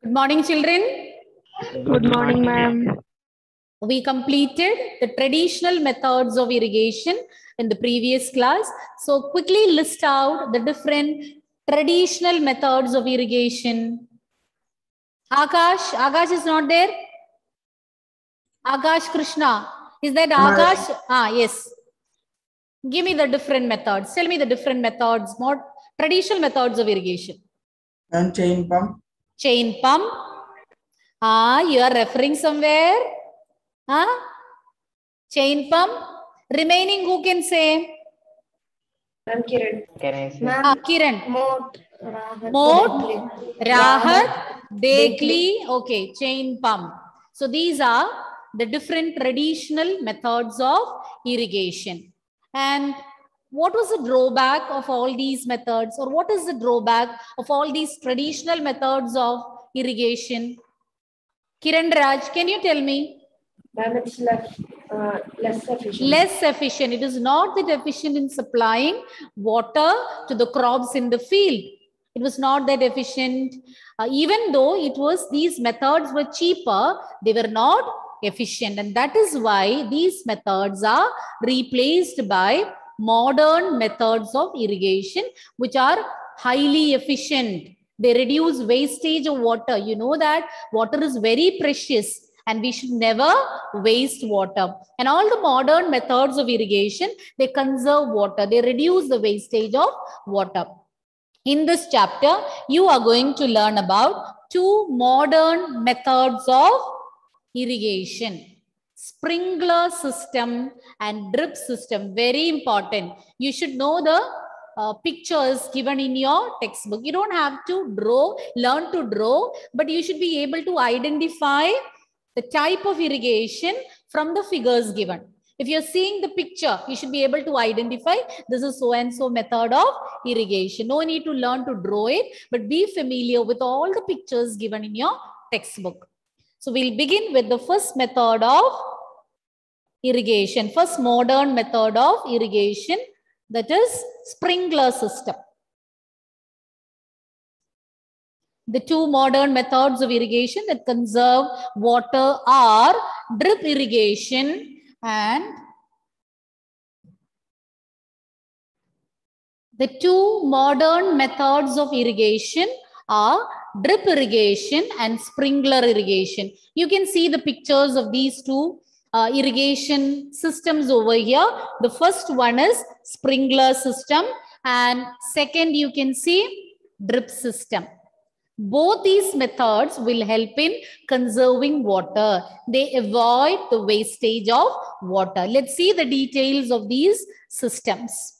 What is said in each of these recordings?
Good morning, children. Good morning, ma'am. We completed the traditional methods of irrigation in the previous class. So quickly list out the different traditional methods of irrigation. Akash is not there. Akash Krishna. Is that Akash? Yes. Give me the different methods. Tell me the different methods, more traditional methods of irrigation. And chain pump. Chain pump. You are referring somewhere? Chain pump. Remaining, who can say? Ma'am, Kiran. Can I say? Kiran. Mot. Rahat, Dekli. Okay, chain pump. So these are the different traditional methods of irrigation. And what was the drawback of all these methods, or what is the drawback of all these traditional methods of irrigation? Kiran Raj, can you tell me? Ma'am, it's less efficient. Less efficient. It is not that efficient in supplying water to the crops in the field. It was not that efficient. Even though these methods were cheaper, they were not efficient. And that is why these methods are replaced by modern methods of irrigation, which are highly efficient. They reduce wastage of water. You know that water is very precious and we should never waste water. And all the modern methods of irrigation, they conserve water. They reduce the wastage of water. In this chapter, you are going to learn about two modern methods of irrigation. Sprinkler system and drip system. Very important. You should know the pictures given in your textbook. You don't have to learn to draw, but you should be able to identify the type of irrigation from the figures given. If you're seeing the picture, you should be able to identify this is so and so method of irrigation. No need to learn to draw it, but be familiar with all the pictures given in your textbook. So we'll begin with the first method of irrigation, first modern method of irrigation, that is sprinkler system. The two modern methods of irrigation that conserve water are drip irrigation and the two modern methods of irrigation are drip irrigation and sprinkler irrigation. You can see the pictures of these two irrigation systems over here. The first one is sprinkler system and second you can see drip system. Both these methods will help in conserving water. They avoid the wastage of water. Let's see the details of these systems.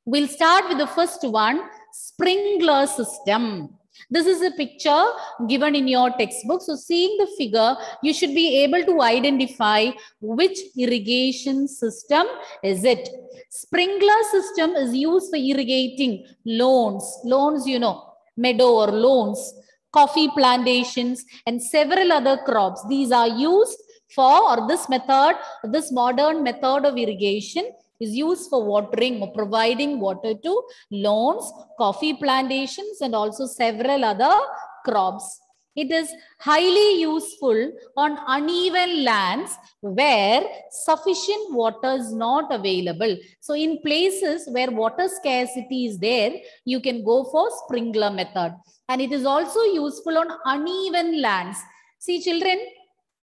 We'll start with the first one, sprinkler system. This is a picture given in your textbook. So seeing the figure, you should be able to identify which irrigation system is it. Sprinkler system is used for irrigating lawns. Lawns, you know, meadow or lawns, coffee plantations, and several other crops. These are used for, or this method, this modern method of irrigation is used for watering or providing water to lawns, coffee plantations, and also several other crops. It is highly useful on uneven lands where sufficient water is not available. So in places where water scarcity is there, you can go for sprinkler method. And it is also useful on uneven lands. See children,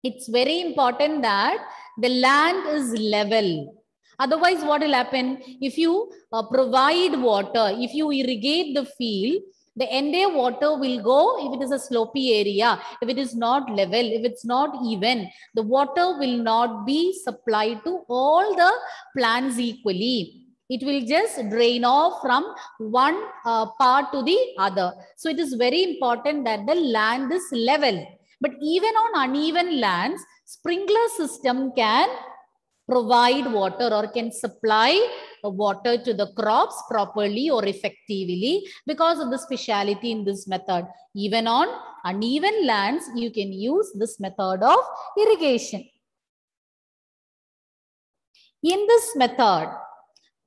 it's very important that the land is level. Otherwise, what will happen? If you provide water, if you irrigate the field, the entire water will go if it is a slopy area, if it is not level, if it's not even, the water will not be supplied to all the plants equally. It will just drain off from one part to the other. So it is very important that the land is level. But even on uneven lands, sprinkler system can provide water or can supply water to the crops properly or effectively because of the speciality in this method. Even on uneven lands, you can use this method of irrigation. In this method,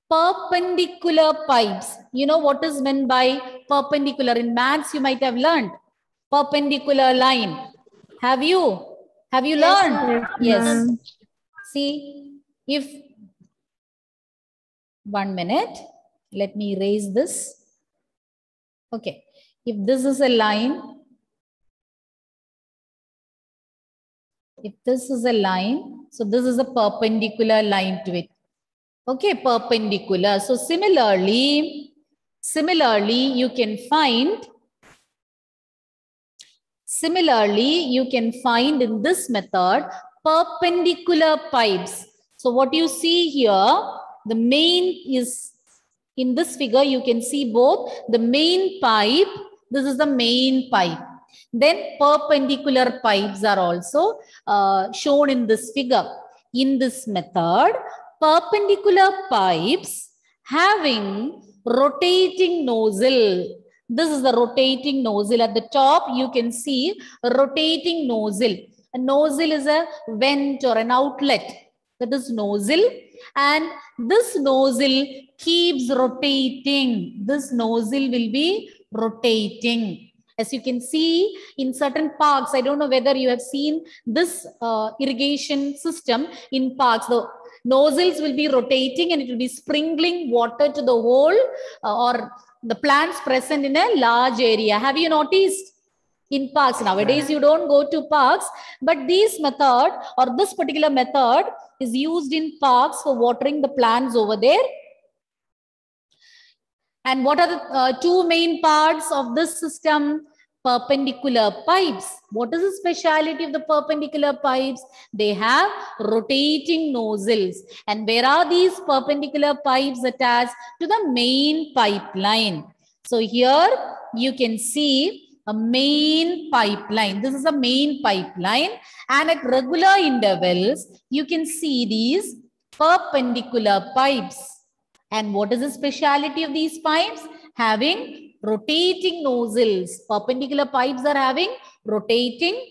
perpendicular pipes. You know what is meant by perpendicular? In maths, you might have learned. perpendicular line. Have you learned? Yes. See, if 1 minute, let me erase this. Okay, if this is a line, so this is a perpendicular line to it. Okay, perpendicular. So similarly, you can find in this method perpendicular pipes. So what you see here, the main is in this figure, you can see both the main pipe. This is the main pipe. Then perpendicular pipes are also shown in this figure. In this method, perpendicular pipes having rotating nozzle. This is the rotating nozzle. At the top, you can see a rotating nozzle. A nozzle is a vent or an outlet. That is nozzle. And this nozzle keeps rotating. This nozzle will be rotating. As you can see in certain parks, I don't know whether you have seen this irrigation system in parks. The nozzles will be rotating and it will be sprinkling water to the whole or the plants present in a large area. Have you noticed? In parks nowadays, you don't go to parks, but this method or this particular method is used in parks for watering the plants over there. And what are the two main parts of this system? Perpendicular pipes. What is the speciality of the perpendicular pipes? They have rotating nozzles. And where are these perpendicular pipes attached? To the main pipeline. So here you can see a main pipeline. This is a main pipeline. And at regular intervals, you can see these perpendicular pipes. And what is the speciality of these pipes? Having rotating nozzles. Perpendicular pipes are having rotating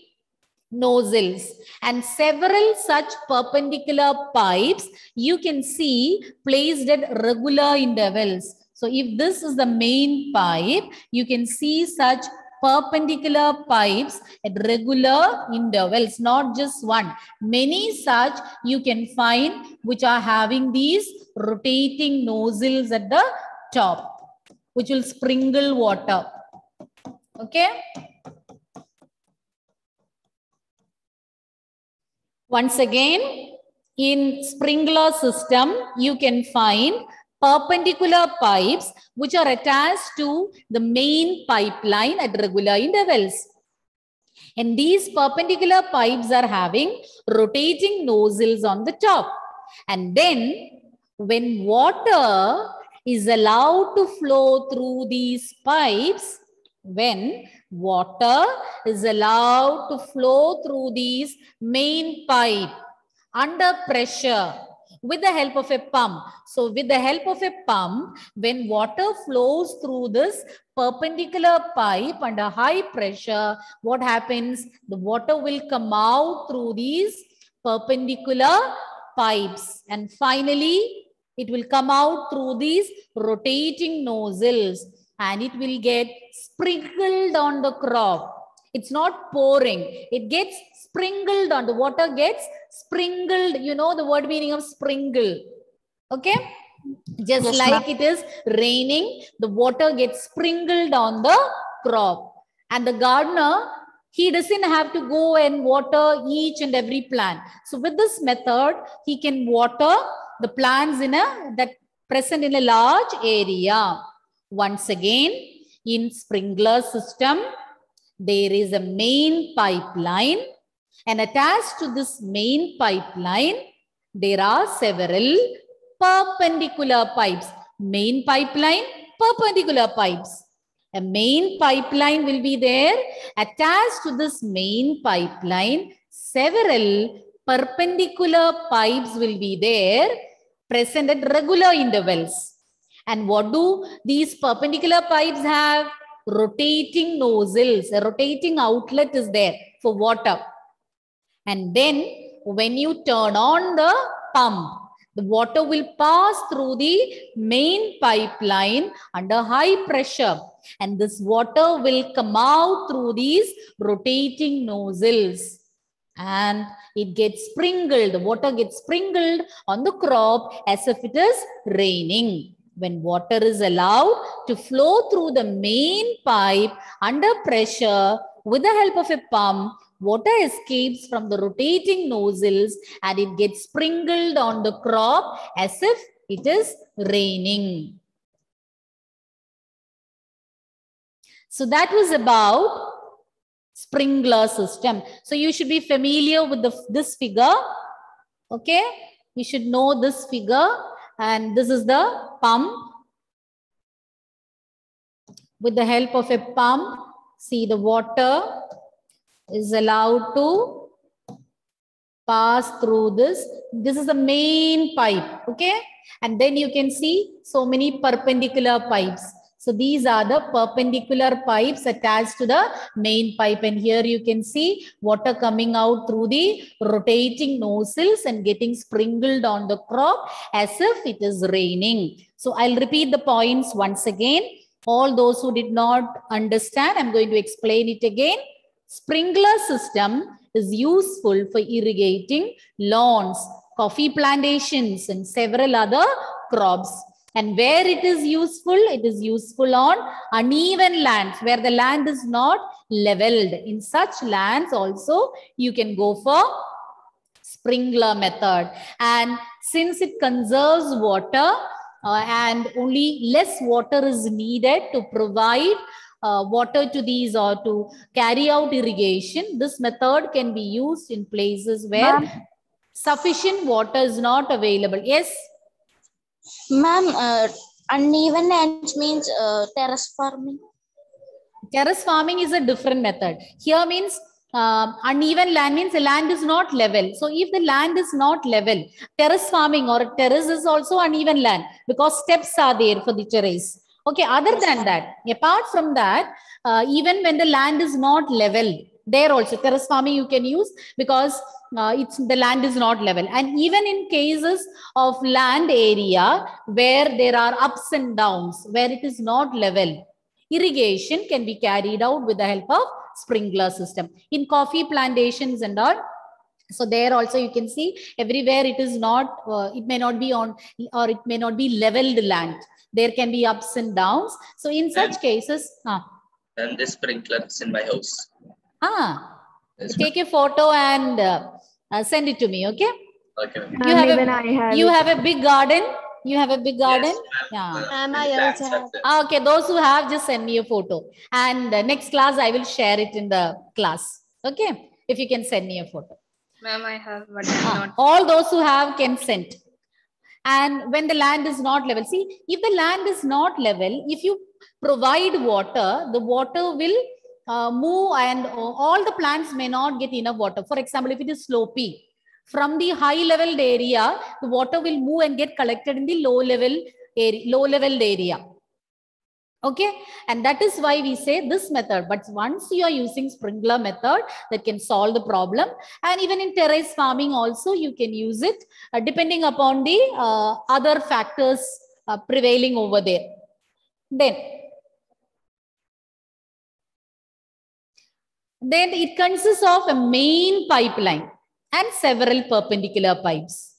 nozzles. And several such perpendicular pipes you can see placed at regular intervals. So if this is the main pipe, you can see such perpendicular pipes at regular intervals, not just one. Many such you can find which are having these rotating nozzles at the top, which will sprinkle water. Okay. Once again, in sprinkler system, you can find perpendicular pipes which are attached to the main pipeline at regular intervals. And these perpendicular pipes are having rotating nozzles on the top. And then when water is allowed to flow through these pipes, when water is allowed to flow through these main pipe under pressure, with the help of a pump. So with the help of a pump, when water flows through this perpendicular pipe under high pressure, what happens? The water will come out through these perpendicular pipes. And finally, it will come out through these rotating nozzles and it will get sprinkled on the crop. It's not pouring. It gets sprinkled on. The water gets sprinkled. You know the word meaning of sprinkle. Okay. Just yes, like it is raining, the water gets sprinkled on the crop. And the gardener, he doesn't have to go and water each and every plant. So with this method, he can water the plants that present in a large area. Once again, in sprinkler system, there is a main pipeline, and attached to this main pipeline, there are several perpendicular pipes. Main pipeline, perpendicular pipes. A main pipeline will be there. Attached to this main pipeline, several perpendicular pipes will be there, present at regular intervals. And what do these perpendicular pipes have? Rotating nozzles. A rotating outlet is there for water. And then when you turn on the pump, the water will pass through the main pipeline under high pressure. And this water will come out through these rotating nozzles. And it gets sprinkled. The water gets sprinkled on the crop as if it is raining. When water is allowed to flow through the main pipe under pressure with the help of a pump, water escapes from the rotating nozzles and it gets sprinkled on the crop as if it is raining. So that was about sprinkler system. So you should be familiar with this figure. Okay, you should know this figure, and this is the pump. With the help of a pump, see, the water is allowed to pass through this. This is the main pipe. Okay, and then you can see so many perpendicular pipes. So these are the perpendicular pipes attached to the main pipe. And here you can see water coming out through the rotating nozzles and getting sprinkled on the crop as if it is raining. So I'll repeat the points once again. All those who did not understand, I'm going to explain it again. Sprinkler system is useful for irrigating lawns, coffee plantations, and several other crops. And where it is useful on uneven lands, where the land is not leveled. In such lands also, you can go for sprinkler method. And since it conserves water and only less water is needed to provide water to these or to carry out irrigation, this method can be used in places where sufficient water is not available. Yes? Ma'am, uneven lands means terrace farming. Terrace farming is a different method. Here means uneven land means the land is not level. So if the land is not level, terrace farming or terrace is also uneven land because steps are there for the terrace. Okay, other than that, apart from that, even when the land is not level, there also terrace farming you can use because the land is not level. And even in cases of land area where there are ups and downs, where it is not level, irrigation can be carried out with the help of sprinkler system. In coffee plantations and all, so there also you can see everywhere it is not, it may not be on or it may not be leveled land. There can be ups and downs. So in such cases, and this sprinkler is in my house. Yes, take a photo and send it to me, okay? Okay. You have a big garden. You have a big garden? Yes, yeah. I also have. Okay, those who have, just send me a photo. And next class, I will share it in the class. Okay, if you can send me a photo. Ma'am, I have, but not. All those who have can send. And when the land is not level, see, if the land is not level, if you provide water, the water will move and all the plants may not get enough water. For example, if it is slopy, from the high leveled area, the water will move and get collected in the low leveled area. Okay, and that is why we say this method. But once you are using sprinkler method, that can solve the problem. And even in terrace farming also, you can use it depending upon the other factors prevailing over there. Then it consists of a main pipeline and several perpendicular pipes.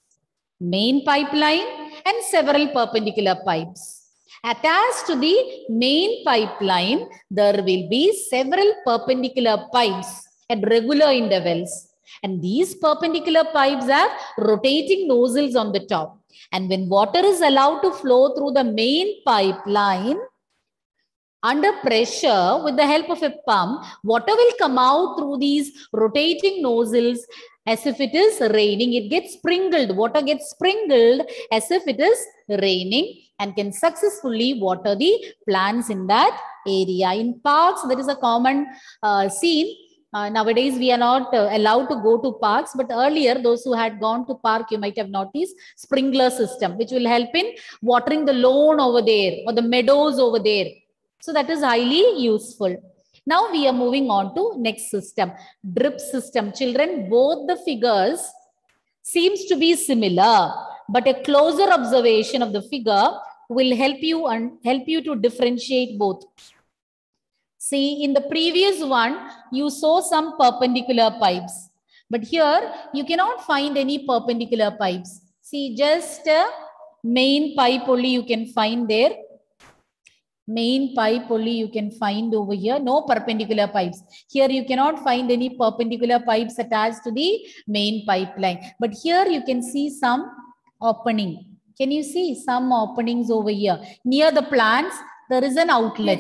Main pipeline and several perpendicular pipes. Attached to the main pipeline, there will be several perpendicular pipes at regular intervals. And these perpendicular pipes have rotating nozzles on the top. And when water is allowed to flow through the main pipeline, under pressure with the help of a pump, water will come out through these rotating nozzles as if it is raining. It gets sprinkled. Water gets sprinkled as if it is raining and can successfully water the plants in that area. In parks, there is a common scene. Nowadays, we are not allowed to go to parks, but earlier, those who had gone to park, you might have noticed sprinkler system, which will help in watering the lawn over there or the meadows over there. So that is highly useful. Now we are moving on to next system, drip system. Children, both the figures seems to be similar, but a closer observation of the figure will help you to differentiate both. See, in the previous one, you saw some perpendicular pipes. But here, you cannot find any perpendicular pipes. See, just a main pipe only you can find there. Main pipe only you can find over here. No perpendicular pipes. Here, you cannot find any perpendicular pipes attached to the main pipeline. But here, you can see some opening. Can you see some openings over here? Near the plants, there is an outlet.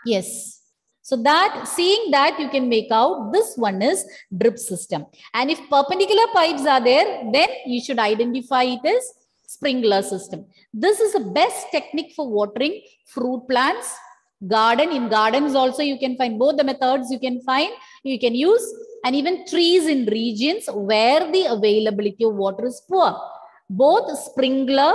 Yes. So that, seeing that, you can make out this one is drip system. And if perpendicular pipes are there, then you should identify it as sprinkler system. This is the best technique for watering fruit plants, garden. In gardens also you can find both the methods you can find. You can use, and even trees in regions where the availability of water is poor. Both sprinkler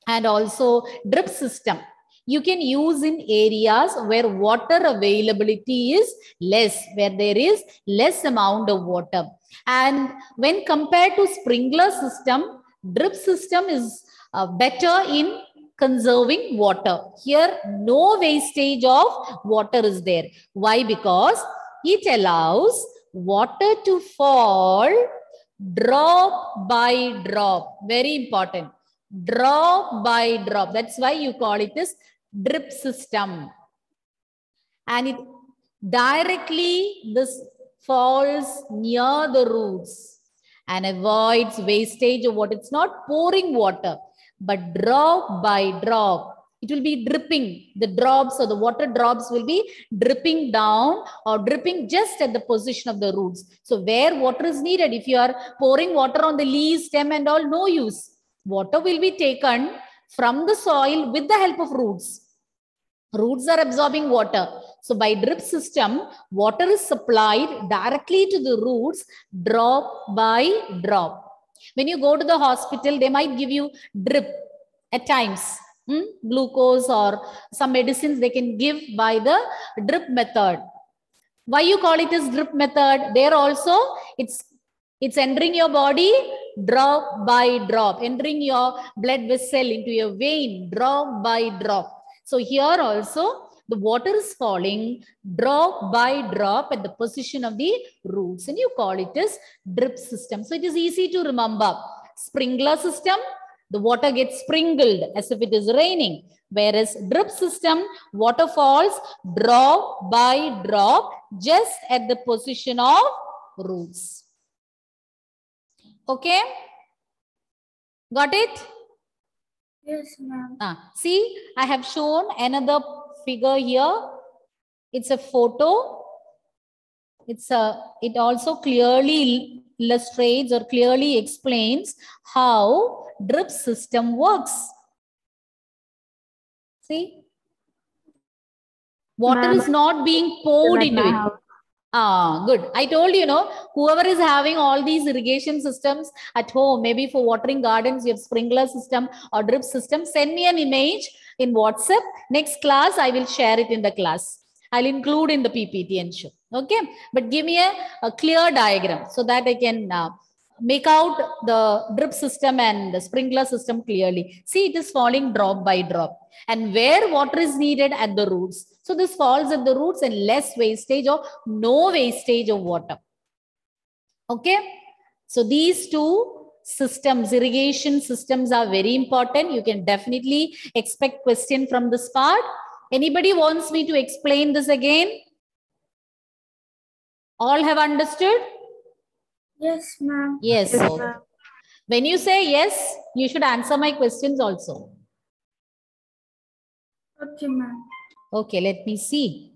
and also drip system you can use in areas where water availability is less, where there is less amount of water. And when compared to sprinkler system, drip system is better in conserving water. Here, no wastage of water is there. Why? Because it allows water to fall drop by drop. Very important. Drop by drop. That's why you call it as drip system. And it directly this falls near the roots and avoids wastage of water. It's not pouring water, but drop by drop. It will be dripping. The drops or the water drops will be dripping down or dripping just at the position of the roots. So where water is needed, if you are pouring water on the leaves, stem and all, no use. Water will be taken from the soil with the help of roots. Roots are absorbing water. So by drip system, water is supplied directly to the roots, drop by drop. When you go to the hospital, they might give you drip at times. Glucose or some medicines they can give by the drip method. Why you call it as drip method? There also, it's entering your body drop by drop, entering your blood vessel into your vein drop by drop. So here also the water is falling drop by drop at the position of the roots, and you call it as drip system. So it is easy to remember. Sprinkler system, the water gets sprinkled as if it is raining. Whereas drip system, water falls drop by drop just at the position of roots. Okay? Got it? Yes, ma'am. See, I have shown another figure here. It's a photo. It also clearly illustrates or clearly explains how drip system works. See? Water is not being poured into it. Good. I told you, whoever is having all these irrigation systems at home, maybe for watering gardens, you have sprinkler system or drip system, send me an image in WhatsApp. Next class, I will share it in the class. I'll include in the PPT and show. Okay. But give me a clear diagram so that I can make out the drip system and the sprinkler system clearly. See, it is falling drop by drop. And where water is needed at the roots. So this falls at the roots and less wastage or no wastage of water. Okay. So these two systems, irrigation systems, are very important. You can definitely expect question from this part. Anybody wants me to explain this again? All have understood? Yes, ma'am. Yes. So when you say yes, you should answer my questions also. Okay, ma'am. Okay, let me see.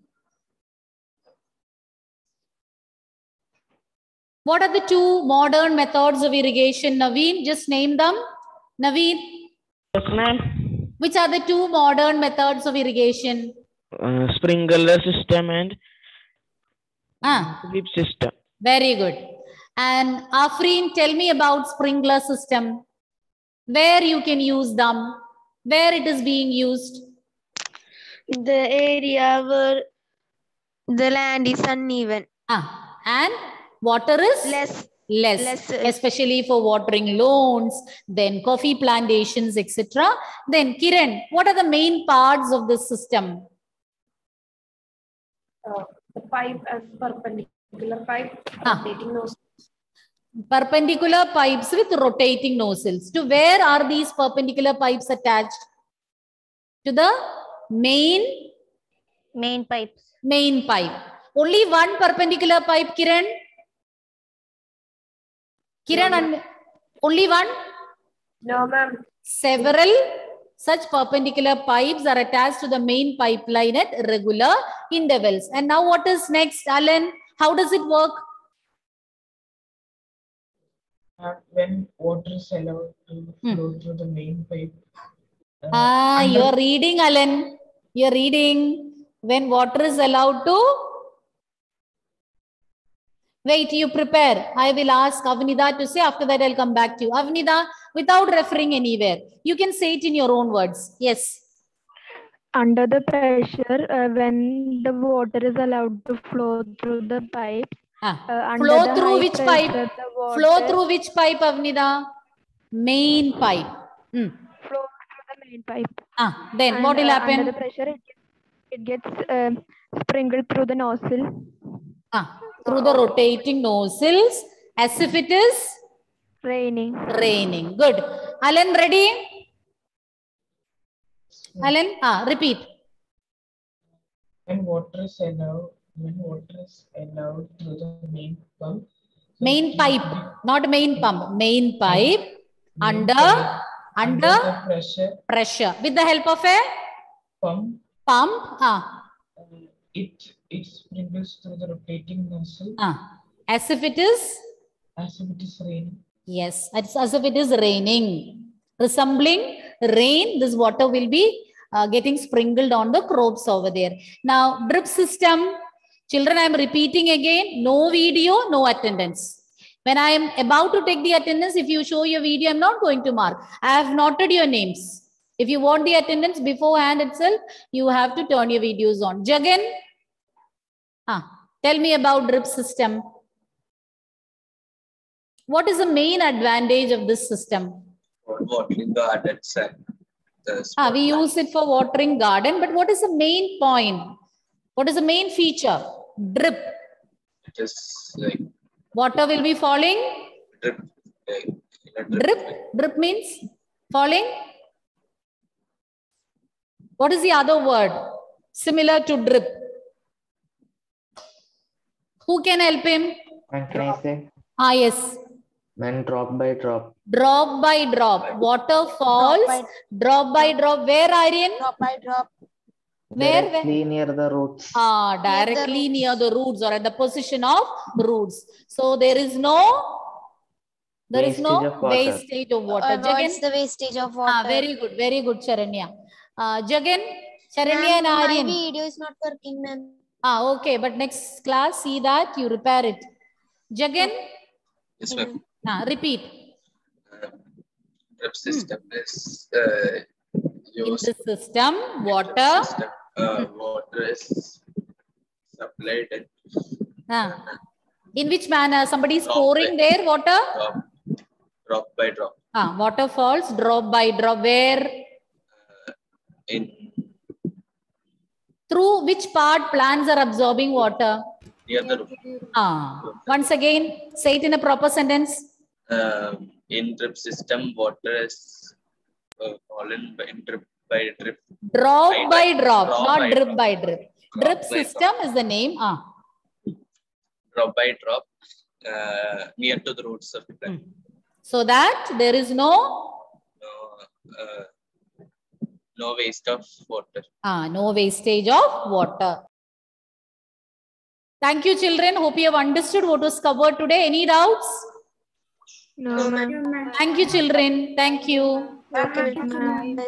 What are the two modern methods of irrigation, Naveen? Just name them. Naveen? Yes, ma'am. Which are the two modern methods of irrigation? Sprinkler system and drip system. Very good. And Afreen, tell me about sprinkler system. Where you can use them? Where it is being used? The area where the land is uneven. And water is less, especially for watering lawns, then coffee plantations, etc. Then Kiran, what are the main parts of this system? The pipe as perpendicular pipe, rotating nose. Perpendicular pipes with rotating nozzles. To where are these perpendicular pipes attached? To the main pipes. Main pipe. Only one perpendicular pipe, Kiran? Kiran, only one? No, ma'am. Several such perpendicular pipes are attached to the main pipeline at regular intervals. And now what is next, Alan? How does it work? When water is allowed to flow through the main pipe. You're reading, Alan. You're reading. When water is allowed to... Wait, you prepare. I will ask Avnida to say. After that, I'll come back to you. Avnida, without referring anywhere, you can say it in your own words. Yes. Under the pressure, when the water is allowed to flow through the pipe. Flow through which pipe? Flow through which pipe, Avnida? Main pipe. Flow through the main pipe. Then and, what will happen? Under the pressure, it gets sprinkled through the nozzle. Through the rotating nozzles, as if it is raining. Good. Alan, ready? Alan, repeat. When water is allowed through the main pump. Main pipe, not main pump. Main pipe under the pressure. With the help of a pump. It sprinkles through the rotating nozzle. As if it is raining. Yes, it's as if it is raining. Resembling rain, this water will be getting sprinkled on the crops over there. Now, drip system. Children, I am repeating again. No video, no attendance. When I am about to take the attendance, if you show your video, I'm not going to mark. I have noted your names. If you want the attendance beforehand itself, you have to turn your videos on. Jagan, tell me about drip system. What is the main advantage of this system? For watering gardens and we use it for watering garden, but what is the main point? What is the main feature? Drip. It is like water will be falling. Drip means falling. What is the other word similar to drip? Who can help him? Can I say? Yes. When drop by drop. Drop by drop. Water falls. Drop by drop. Where, Aryan? Drop by drop. Where? Directly near the roots. Directly near the roots or at the position of roots. So there is no wastage of water. Avoids the wastage of water. Very good, Charanya. Jagan, Charanya and Aryan. My video is not working, ma'am. Okay, but next class, see that you repair it. Jagan. Yes, ma'am. Repeat. Drip system is in this system, water is supplied. In which manner? Somebody is pouring there water? Drop by drop. Water falls drop by drop. Where? Through which part plants are absorbing water? Near the root. Once again, say it in a proper sentence. In drip system, water is fallen by drip by drip. Drop by drop, not drip by drip. Drip system is the name. Drop by drop near to the roots of the plant. So that there is no waste of water. No wastage of water. Thank you, children. Hope you have understood what was covered today. Any doubts? No, ma'am. Thank you, children. Thank you. Okay, ma'am.